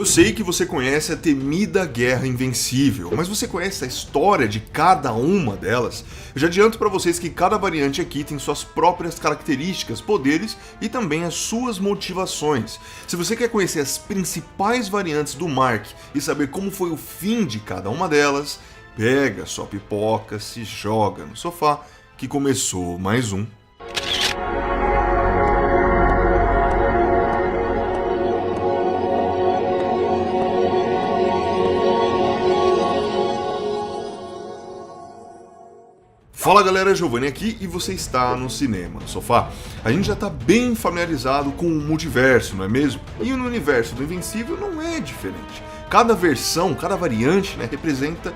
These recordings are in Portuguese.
Eu sei que você conhece a temida Guerra Invencível, mas você conhece a história de cada uma delas? Eu já adianto para vocês que cada variante aqui tem suas próprias características, poderes e também as suas motivações. Se você quer conhecer as principais variantes do Mark e saber como foi o fim de cada uma delas, pega sua pipoca, se joga no sofá, que começou mais um. Fala galera, Giovanni aqui e você está no Cinema no Sofá. A gente já está bem familiarizado com o multiverso, não é mesmo? E no universo do Invencível não é diferente. Cada versão, cada variante, representa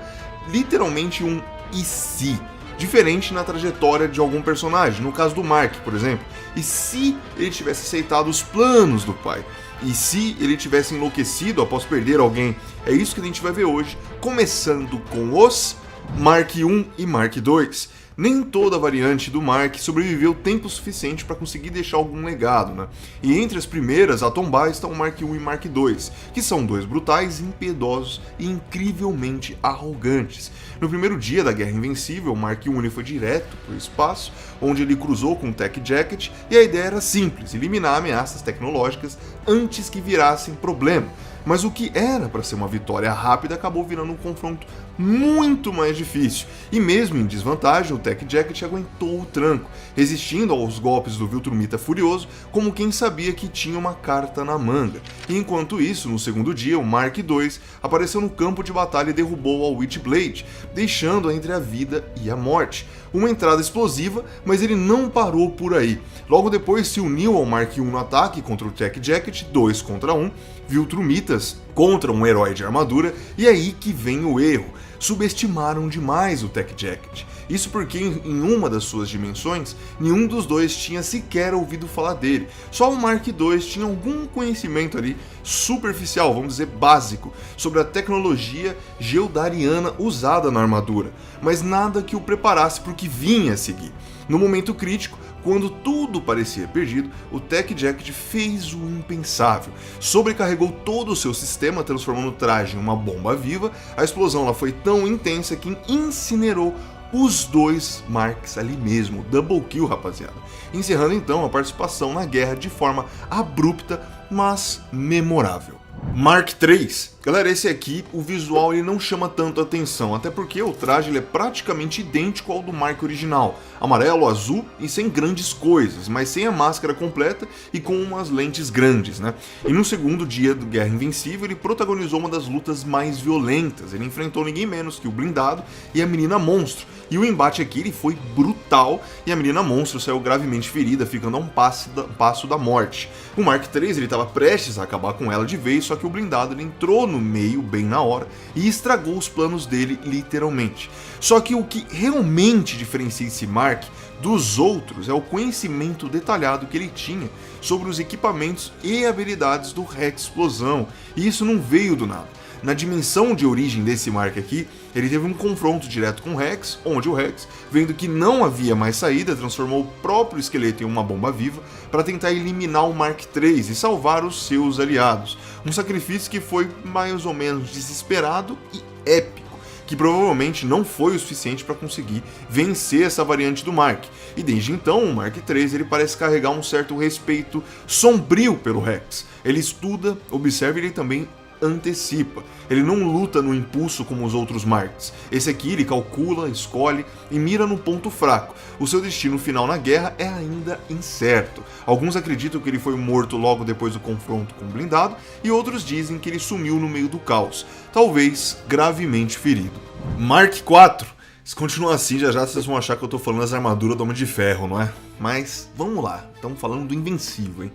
literalmente um e se, diferente na trajetória de algum personagem, no caso do Mark, por exemplo. E se ele tivesse aceitado os planos do pai? E se ele tivesse enlouquecido após perder alguém? É isso que a gente vai ver hoje, começando com os Mark I e Mark II. Nem toda variante do Mark sobreviveu tempo suficiente para conseguir deixar algum legado, E entre as primeiras a tombar estão o Mark I e Mark II, que são dois brutais, impiedosos e incrivelmente arrogantes. No primeiro dia da Guerra Invencível, o Mark I foi direto para o espaço, onde ele cruzou com o Tech Jacket, e a ideia era simples: eliminar ameaças tecnológicas antes que virassem problema. Mas o que era para ser uma vitória rápida acabou virando um confronto muito mais difícil. E mesmo em desvantagem, o Tech Jacket aguentou o tranco, resistindo aos golpes do Viltrumita furioso, como quem sabia que tinha uma carta na manga. E enquanto isso, no segundo dia, o Mark II apareceu no campo de batalha e derrubou a Witchblade, deixando-a entre a vida e a morte. Uma entrada explosiva, mas ele não parou por aí. Logo depois se uniu ao Mark I no ataque contra o Tech Jacket, 2 contra 1, Viltrumitas contra um herói de armadura, e aí que vem o erro. Subestimaram demais o Tech Jacket. Isso porque em uma das suas dimensões, nenhum dos dois tinha sequer ouvido falar dele. Só o Mark II tinha algum conhecimento ali superficial, vamos dizer básico, sobre a tecnologia geodariana usada na armadura, mas nada que o preparasse para o que vinha a seguir. No momento crítico, quando tudo parecia perdido, o Tech Jacket fez o impensável. Sobrecarregou todo o seu sistema, transformando o traje em uma bomba viva. A explosão lá foi tão intensa que incinerou os dois Marks ali mesmo. Double kill, rapaziada. Encerrando então a participação na guerra de forma abrupta, mas memorável. Mark III. Galera, esse aqui, o visual ele não chama tanto atenção, até porque o traje ele é praticamente idêntico ao do Mark original, amarelo, azul e sem grandes coisas, mas sem a máscara completa e com umas lentes grandes, E no segundo dia do Guerra Invencível, ele protagonizou uma das lutas mais violentas. Ele enfrentou ninguém menos que o Blindado e a Menina Monstro, e o embate aqui ele foi brutal e a Menina Monstro saiu gravemente ferida, ficando a um passo da morte. O Mark III ele estava prestes a acabar com ela de vez, só que o Blindado ele entrou no meio bem na hora e estragou os planos dele literalmente. Só que o que realmente diferencia esse Mark dos outros é o conhecimento detalhado que ele tinha sobre os equipamentos e habilidades do Rex Explosão, e isso não veio do nada. Na dimensão de origem desse Mark aqui, ele teve um confronto direto com o Rex, onde o Rex, vendo que não havia mais saída, transformou o próprio esqueleto em uma bomba viva para tentar eliminar o Mark III e salvar os seus aliados. Um sacrifício que foi mais ou menos desesperado e épico, que provavelmente não foi o suficiente para conseguir vencer essa variante do Mark. E desde então, o Mark III ele parece carregar um certo respeito sombrio pelo Rex. Ele estuda, observa e ele também antecipa. Ele não luta no impulso como os outros Marks. Esse aqui ele calcula, escolhe e mira no ponto fraco. O seu destino final na guerra é ainda incerto. Alguns acreditam que ele foi morto logo depois do confronto com o Blindado, e outros dizem que ele sumiu no meio do caos, talvez gravemente ferido. Mark IV. Se continuar assim, já vocês vão achar que eu tô falando das armaduras do Homem de Ferro, não é? Mas vamos lá, estamos falando do Invencível, hein?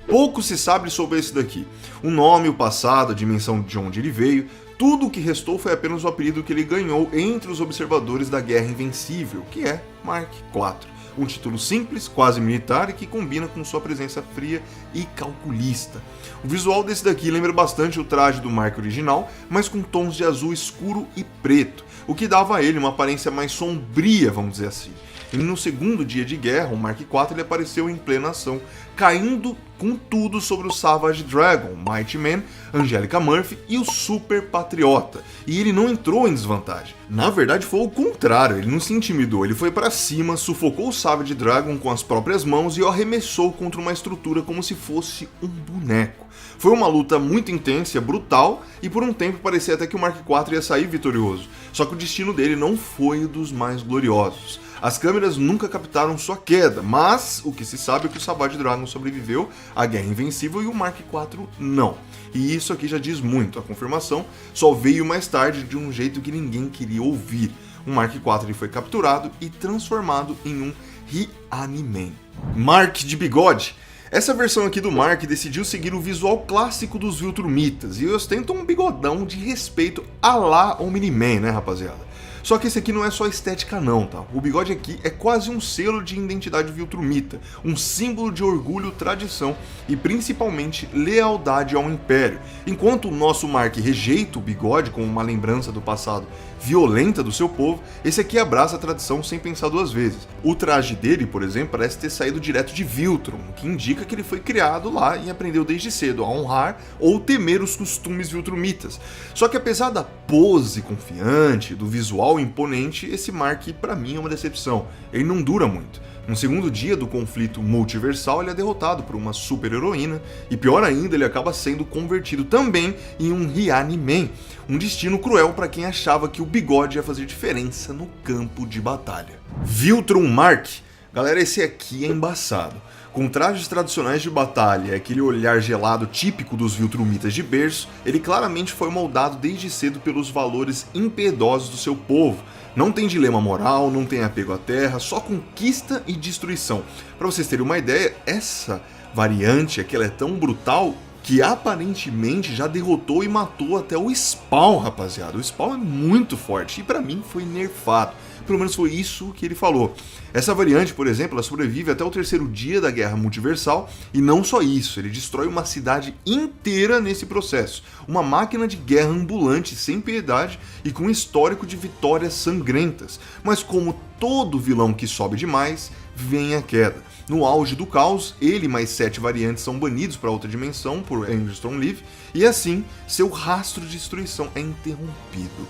Pouco se sabe sobre esse daqui. O nome, o passado, a dimensão de onde ele veio, tudo o que restou foi apenas o apelido que ele ganhou entre os observadores da Guerra Invencível, que é Mark IV. Um título simples, quase militar e que combina com sua presença fria e calculista. O visual desse daqui lembra bastante o traje do Mark original, mas com tons de azul escuro e preto, o que dava a ele uma aparência mais sombria, vamos dizer assim. E no segundo dia de guerra, o Mark IV ele apareceu em plena ação, caindo com tudo sobre o Savage Dragon, Mighty Man, Angelica Murphy e o Super Patriota. E ele não entrou em desvantagem. Na verdade foi o contrário, ele não se intimidou, ele foi pra cima, sufocou o Savage Dragon com as próprias mãos e o arremessou contra uma estrutura como se fosse um boneco. Foi uma luta muito intensa, brutal, e por um tempo parecia até que o Mark IV ia sair vitorioso. Só que o destino dele não foi o dos mais gloriosos. As câmeras nunca captaram sua queda, mas o que se sabe é que o Savage Dragon sobreviveu à Guerra Invencível e o Mark IV não. E isso aqui já diz muito, a confirmação só veio mais tarde de um jeito que ninguém queria ouvir. O Mark IV ele foi capturado e transformado em um Reaniman. Mark de bigode. Essa versão aqui do Mark decidiu seguir o visual clássico dos Viltrumitas e ostenta um bigodão de respeito à lá Omni-Man, né, rapaziada? Só que esse aqui não é só estética não, tá? O bigode aqui é quase um selo de identidade viltrumita, um símbolo de orgulho, tradição e principalmente lealdade ao Império. Enquanto o nosso Mark rejeita o bigode como uma lembrança do passado violenta do seu povo, esse aqui abraça a tradição sem pensar duas vezes. O traje dele, por exemplo, parece ter saído direto de Viltrum, o que indica que ele foi criado lá e aprendeu desde cedo a honrar ou temer os costumes viltrumitas. Só que apesar da pose confiante, do visual imponente, esse Mark pra mim é uma decepção. Ele não dura muito. No segundo dia do conflito multiversal, ele é derrotado por uma super-heroína, e pior ainda, ele acaba sendo convertido também em um Reaniman, um destino cruel para quem achava que o bigode ia fazer diferença no campo de batalha. Viltrum Mark. Galera, esse aqui é embaçado. Com trajes tradicionais de batalha e aquele olhar gelado típico dos Viltrumitas de berço, ele claramente foi moldado desde cedo pelos valores impiedosos do seu povo. Não tem dilema moral, não tem apego à terra, só conquista e destruição. Para vocês terem uma ideia, essa variante aqui ela é tão brutal que aparentemente já derrotou e matou até o Spawn, rapaziada. O Spawn é muito forte e pra mim foi nerfado. Pelo menos foi isso que ele falou. Essa variante, por exemplo, ela sobrevive até o terceiro dia da Guerra Multiversal e não só isso, ele destrói uma cidade inteira nesse processo. Uma máquina de guerra ambulante sem piedade e com histórico de vitórias sangrentas. Mas como todo vilão que sobe demais, vem a queda. No auge do caos, ele e mais 7 variantes são banidos para outra dimensão por Angstrom Live e assim seu rastro de destruição é interrompido,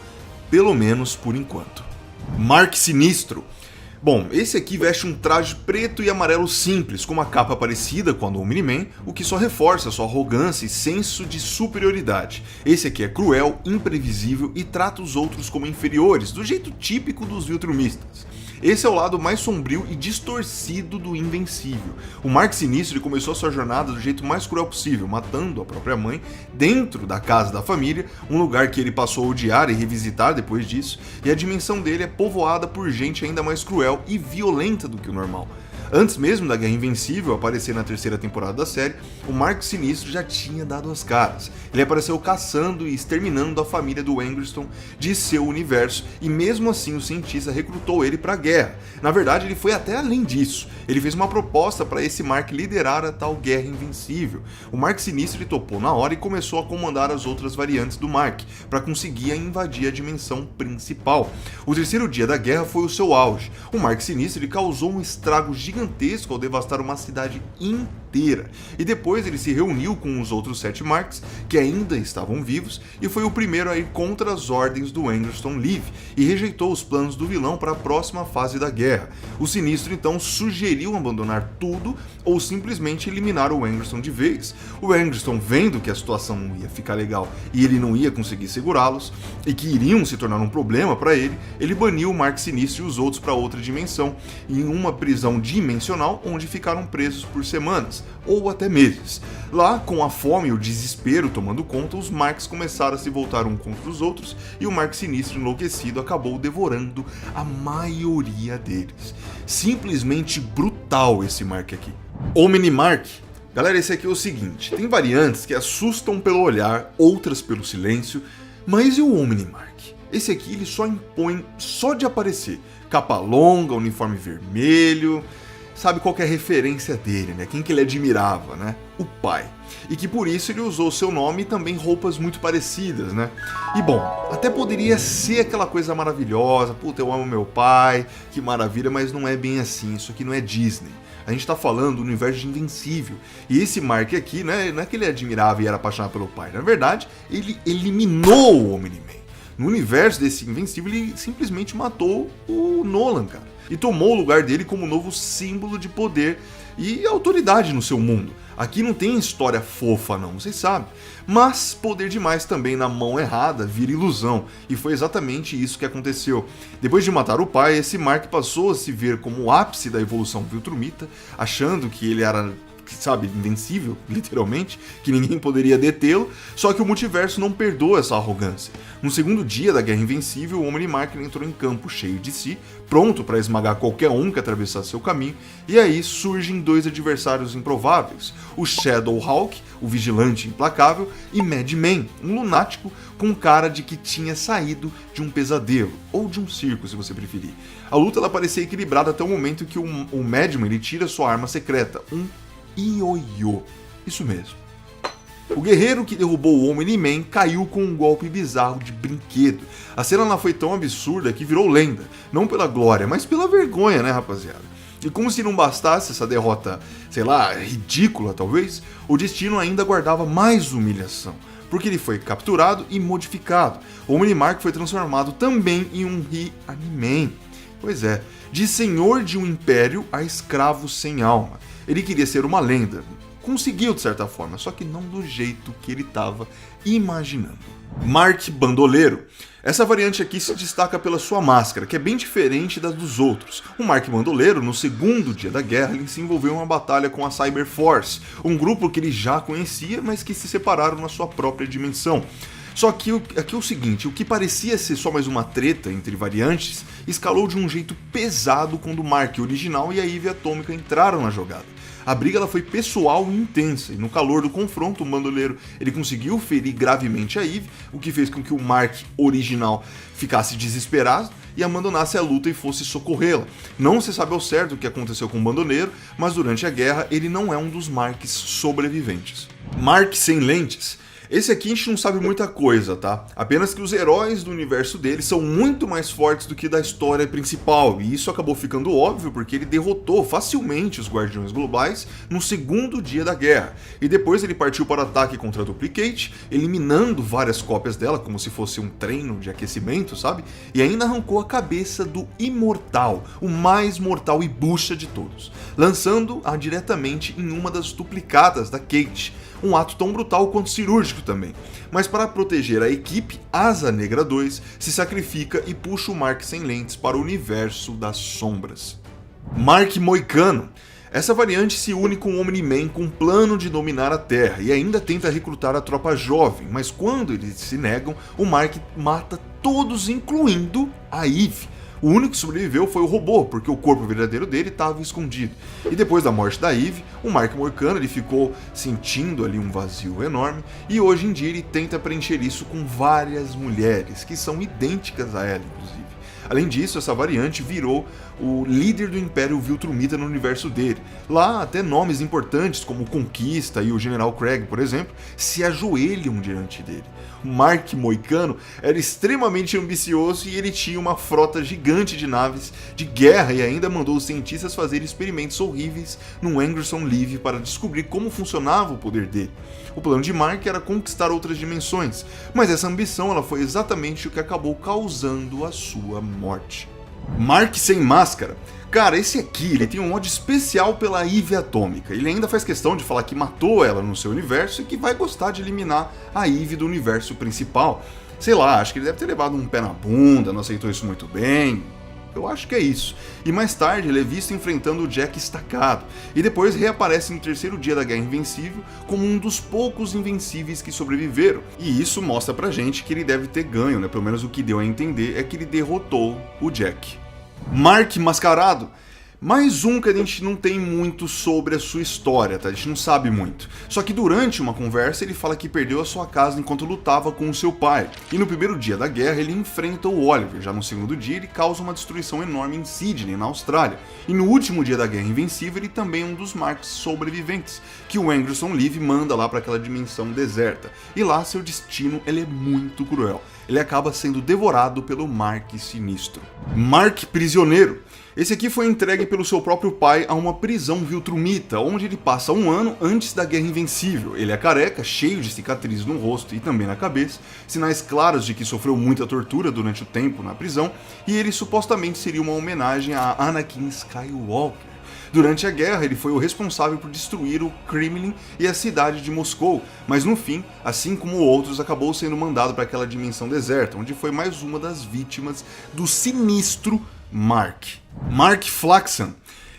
pelo menos por enquanto. Mark Sinistro. Bom, esse aqui veste um traje preto e amarelo simples, com uma capa parecida com a do Omni-Man, o que só reforça sua arrogância e senso de superioridade. Esse aqui é cruel, imprevisível e trata os outros como inferiores, do jeito típico dos Viltrumistas. Esse é o lado mais sombrio e distorcido do Invencível. O Mark Sinistro começou sua jornada do jeito mais cruel possível, matando a própria mãe dentro da casa da família, um lugar que ele passou a odiar e revisitar depois disso, e a dimensão dele é povoada por gente ainda mais cruel e violenta do que o normal. Antes mesmo da Guerra Invencível aparecer na terceira temporada da série, o Mark Sinistro já tinha dado as caras. Ele apareceu caçando e exterminando a família do Angstrom de seu universo, e mesmo assim o cientista recrutou ele para a guerra. Na verdade, ele foi até além disso. Ele fez uma proposta para esse Mark liderar a tal Guerra Invencível. O Mark Sinistro ele topou na hora e começou a comandar as outras variantes do Mark, para conseguir invadir a dimensão principal. O terceiro dia da guerra foi o seu auge. O Mark Sinistro ele causou um estrago gigantesco ao devastar uma cidade inteira. E depois ele se reuniu com os outros 7 Marks, que ainda estavam vivos, e foi o primeiro a ir contra as ordens do Angstrom Live, e rejeitou os planos do vilão para a próxima fase da guerra. O Sinistro então sugeriu abandonar tudo, ou simplesmente eliminar o Angstrom de vez. O Angstrom, vendo que a situação não ia ficar legal e ele não ia conseguir segurá-los, e que iriam se tornar um problema para ele, ele baniu o Mark Sinistro e os outros para outra dimensão, em uma prisão dimensional onde ficaram presos por semanas, ou até meses. Lá, com a fome e o desespero tomando conta, os Marks começaram a se voltar um contra os outros e o Mark Sinistro enlouquecido acabou devorando a maioria deles. Simplesmente brutal esse Mark aqui. Omni Mark. Galera, esse aqui é o seguinte, tem variantes que assustam pelo olhar, outras pelo silêncio, mas e o Omni Mark? Esse aqui ele só impõe só de aparecer. Capa longa, uniforme vermelho. sabe qual que é a referência dele, né? Quem que ele admirava, né? O pai. E que por isso ele usou seu nome e também roupas muito parecidas, né? E bom, até poderia ser aquela coisa maravilhosa, puta, eu amo meu pai, que maravilha, mas não é bem assim, isso aqui não é Disney. A gente tá falando do universo de Invencível. E esse Mark aqui, né, não é que ele admirava e era apaixonado pelo pai. Na verdade, ele eliminou o Omni-Man. No universo desse Invencível, ele simplesmente matou o Nolan, cara. E tomou o lugar dele como novo símbolo de poder e autoridade no seu mundo. Aqui não tem história fofa não, vocês sabem. Mas poder demais também na mão errada vira ilusão. E foi exatamente isso que aconteceu. Depois de matar o pai, esse Mark passou a se ver como o ápice da evolução Viltrumita, achando que ele era, sabe, invencível, literalmente, que ninguém poderia detê-lo, só que o multiverso não perdoa essa arrogância. No segundo dia da Guerra Invencível, o Omni-Mark entrou em campo cheio de si, pronto para esmagar qualquer um que atravessasse seu caminho, e aí surgem dois adversários improváveis, o Shadowhawk, o vigilante implacável, e Madman, um lunático com cara de que tinha saído de um pesadelo, ou de um circo, se você preferir. A luta ela parecia equilibrada até o momento que o Madman ele tira sua arma secreta, um Ioiô. Isso mesmo. O guerreiro que derrubou o Omni-Man caiu com um golpe bizarro de brinquedo. A cena lá foi tão absurda que virou lenda. Não pela glória, mas pela vergonha, né, rapaziada? E como se não bastasse essa derrota, sei lá, ridícula talvez, o destino ainda guardava mais humilhação. Porque ele foi capturado e modificado. O Omni-Mark foi transformado também em um He-Man. Pois é, de senhor de um império a escravo sem alma. Ele queria ser uma lenda. Conseguiu de certa forma, só que não do jeito que ele estava imaginando. Mark Bandoleiro. Essa variante aqui se destaca pela sua máscara, que é bem diferente das dos outros. O Mark Bandoleiro, no segundo dia da guerra, ele se envolveu em uma batalha com a Cyber Force, um grupo que ele já conhecia, mas que se separaram na sua própria dimensão. Só que aqui é o seguinte, o que parecia ser só mais uma treta entre variantes, escalou de um jeito pesado quando o Mark original e a Eve Atômica entraram na jogada. A briga ela foi pessoal e intensa, e no calor do confronto, o Bandoleiro ele conseguiu ferir gravemente a Eve, o que fez com que o Mark original ficasse desesperado e abandonasse a luta e fosse socorrê-la. Não se sabe ao certo o que aconteceu com o Bandoleiro, mas durante a guerra ele não é um dos Marks sobreviventes. Mark sem lentes. Esse aqui a gente não sabe muita coisa, tá? Apenas que os heróis do universo dele são muito mais fortes do que da história principal, e isso acabou ficando óbvio porque ele derrotou facilmente os Guardiões Globais no segundo dia da guerra, e depois ele partiu para o ataque contra a Duplicate, eliminando várias cópias dela como se fosse um treino de aquecimento, sabe? E ainda arrancou a cabeça do Imortal, o mais mortal e bucha de todos, lançando-a diretamente em uma das duplicadas da Kate, um ato tão brutal quanto cirúrgico também. Mas para proteger a equipe, Asa Negra 2 se sacrifica e puxa o Mark sem lentes para o universo das sombras. Mark Moicano. Essa variante se une com o Omni-Man com um plano de dominar a Terra e ainda tenta recrutar a tropa jovem, mas quando eles se negam, o Mark mata todos, incluindo a Eve. O único que sobreviveu foi o robô, porque o corpo verdadeiro dele estava escondido. E depois da morte da Eve, o Mark Moicano ele ficou sentindo ali um vazio enorme, e hoje em dia ele tenta preencher isso com várias mulheres, que são idênticas a ela, inclusive. Além disso, essa variante virou o líder do Império Viltrumita no universo dele. Lá, até nomes importantes como o Conquista e o General Craig, por exemplo, se ajoelham diante dele. O Mark Moicano era extremamente ambicioso e ele tinha uma frota gigante de naves de guerra e ainda mandou os cientistas fazerem experimentos horríveis no Anderson Live para descobrir como funcionava o poder dele. O plano de Mark era conquistar outras dimensões, mas essa ambição ela foi exatamente o que acabou causando a sua morte. Mark sem máscara. Cara, esse aqui, ele tem um ódio especial pela Eve Atômica. Ele ainda faz questão de falar que matou ela no seu universo e que vai gostar de eliminar a Eve do universo principal. Sei lá, acho que ele deve ter levado um pé na bunda, não aceitou isso muito bem. Eu acho que é isso. E mais tarde ele é visto enfrentando o Jack estacado, e depois reaparece no terceiro dia da Guerra Invencível como um dos poucos invencíveis que sobreviveram. E isso mostra pra gente que ele deve ter ganho, né? Pelo menos o que deu a entender é que ele derrotou o Jack. Mark Mascarado. Mais um que a gente não tem muito sobre a sua história, tá? A gente não sabe muito. Só que durante uma conversa ele fala que perdeu a sua casa enquanto lutava com o seu pai. E no primeiro dia da guerra ele enfrenta o Oliver. Já no segundo dia ele causa uma destruição enorme em Sydney, na Austrália. E no último dia da Guerra Invencível ele também é um dos Marks sobreviventes, que o Anderson Live manda lá para aquela dimensão deserta. E lá seu destino ele é muito cruel. Ele acaba sendo devorado pelo Mark Sinistro. Mark Prisioneiro. Esse aqui foi entregue pelo seu próprio pai a uma prisão viltrumita, onde ele passa um ano antes da Guerra Invencível. Ele é careca, cheio de cicatrizes no rosto e também na cabeça, sinais claros de que sofreu muita tortura durante o tempo na prisão, e ele supostamente seria uma homenagem a Anakin Skywalker. Durante a guerra, ele foi o responsável por destruir o Kremlin e a cidade de Moscou, mas no fim, assim como outros, acabou sendo mandado para aquela dimensão deserta, onde foi mais uma das vítimas do sinistro Mark Flaxan.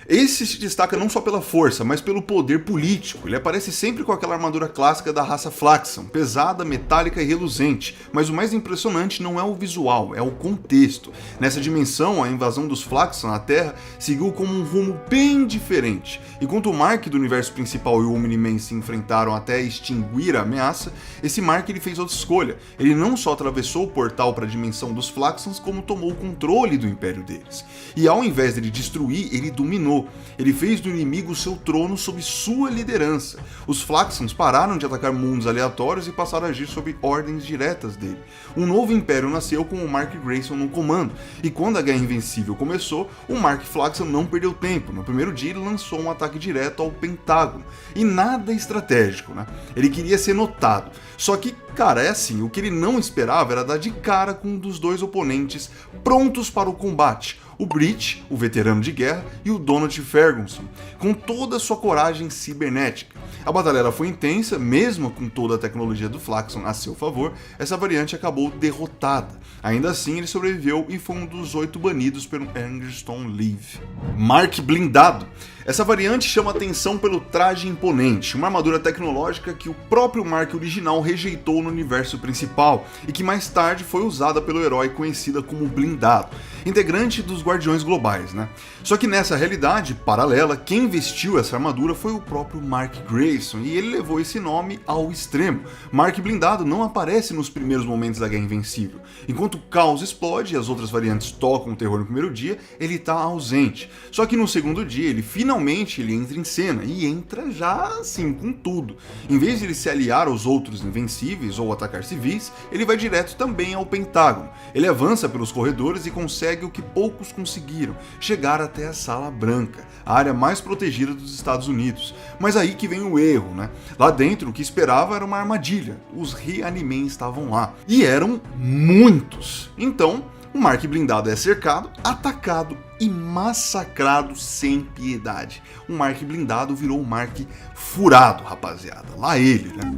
Esse se destaca não só pela força, mas pelo poder político. Ele aparece sempre com aquela armadura clássica da raça Flaxan, pesada, metálica e reluzente, mas o mais impressionante não é o visual, é o contexto. Nessa dimensão, a invasão dos Flaxan à Terra seguiu como um rumo bem diferente. Enquanto o Mark do universo principal e o Omni-Man se enfrentaram até extinguir a ameaça, esse Mark ele fez outra escolha. Ele não só atravessou o portal para a dimensão dos Flaxans, como tomou o controle do império deles. E ao invés de ele destruir, ele dominou. Ele fez do inimigo seu trono sob sua liderança. Os Flaxans pararam de atacar mundos aleatórios e passaram a agir sob ordens diretas dele. Um novo império nasceu com o Mark Grayson no comando, e quando a Guerra Invencível começou, o Mark Flaxan não perdeu tempo. No primeiro dia ele lançou um ataque direto ao Pentágono, e nada estratégico, né? Ele queria ser notado. Só que, cara, é assim, o que ele não esperava era dar de cara com um dos dois oponentes prontos para o combate. O Breach, o veterano de guerra, e o Donald Ferguson, com toda a sua coragem cibernética. A batalha foi intensa, mesmo com toda a tecnologia do Flaxan a seu favor, essa variante acabou derrotada. Ainda assim, ele sobreviveu e foi um dos 8 banidos pelo Anderson Live. Mark Blindado. Essa variante chama atenção pelo traje imponente, uma armadura tecnológica que o próprio Mark original rejeitou no universo principal e que mais tarde foi usada pelo herói conhecida como Blindado, integrante dos Guardiões Globais, né? Só que nessa realidade paralela, quem vestiu essa armadura foi o próprio Mark Grayson, e ele levou esse nome ao extremo. Mark Blindado não aparece nos primeiros momentos da Guerra Invencível. Enquanto o caos explode e as outras variantes tocam o terror no primeiro dia, ele está ausente. Só que no segundo dia, ele finalmente entra em cena, e entra já assim, com tudo. Em vez de ele se aliar aos outros invencíveis ou atacar civis, ele vai direto também ao Pentágono. Ele avança pelos corredores e consegue o que poucos conseguiram, chegar até a Sala Branca, a área mais protegida dos Estados Unidos. Mas aí que vem o erro, né? Lá dentro o que esperava era uma armadilha. Os Reanimen estavam lá, e eram muitos. Então, o Mark Blindado é cercado, atacado e massacrado sem piedade. O Mark Blindado virou o Mark Furado, rapaziada. Lá ele, né?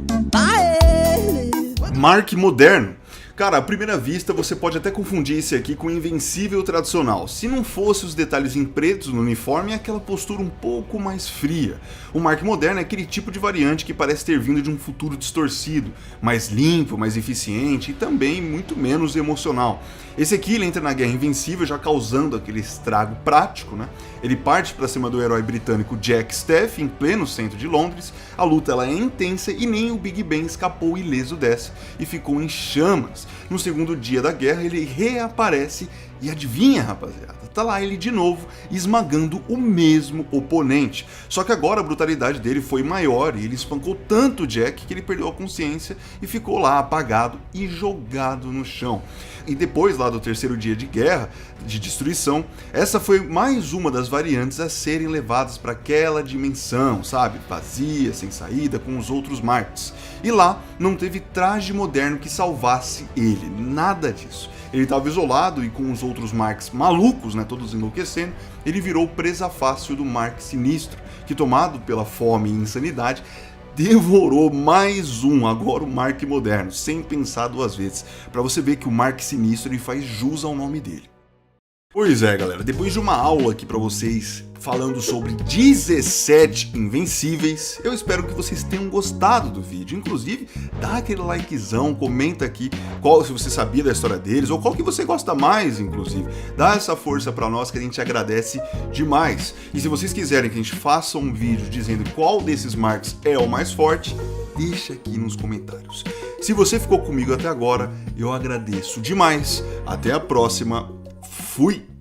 Mark Moderno. Cara, à primeira vista você pode até confundir esse aqui com o Invencível tradicional, se não fosse os detalhes em pretos no uniforme e aquela postura um pouco mais fria. O Mark Moderno é aquele tipo de variante que parece ter vindo de um futuro distorcido, mais limpo, mais eficiente e também muito menos emocional. Esse aqui ele entra na Guerra Invencível já causando aquele estrago prático, né? Ele parte para cima do herói britânico Jack Staff em pleno centro de Londres. A luta ela é intensa e nem o Big Ben escapou ileso dessa e ficou em chamas. No segundo dia da guerra ele reaparece e adivinha, rapaziada, tá lá ele de novo esmagando o mesmo oponente. Só que agora a brutalidade dele foi maior e ele espancou tanto o Jack que ele perdeu a consciência e ficou lá apagado e jogado no chão. E depois lá do terceiro dia de guerra, de destruição, essa foi mais uma das variantes a serem levadas para aquela dimensão, sabe? Vazia, sem saída, com os outros Marks. E lá não teve traje moderno que salvasse ele, nada disso. Ele estava isolado e com os outros Marks malucos, né, todos enlouquecendo, ele virou presa fácil do Mark Sinistro, que tomado pela fome e insanidade, devorou mais um, agora o Mark Moderno, sem pensar duas vezes, para você ver que o Mark Sinistro ele faz jus ao nome dele. Pois é, galera, depois de uma aula aqui pra vocês falando sobre 17 invencíveis, eu espero que vocês tenham gostado do vídeo. Inclusive, dá aquele likezão, comenta aqui qual, se você sabia da história deles, ou qual que você gosta mais, inclusive. Dá essa força pra nós que a gente agradece demais. E se vocês quiserem que a gente faça um vídeo dizendo qual desses marks é o mais forte, deixa aqui nos comentários. Se você ficou comigo até agora, eu agradeço demais. Até a próxima. Fui!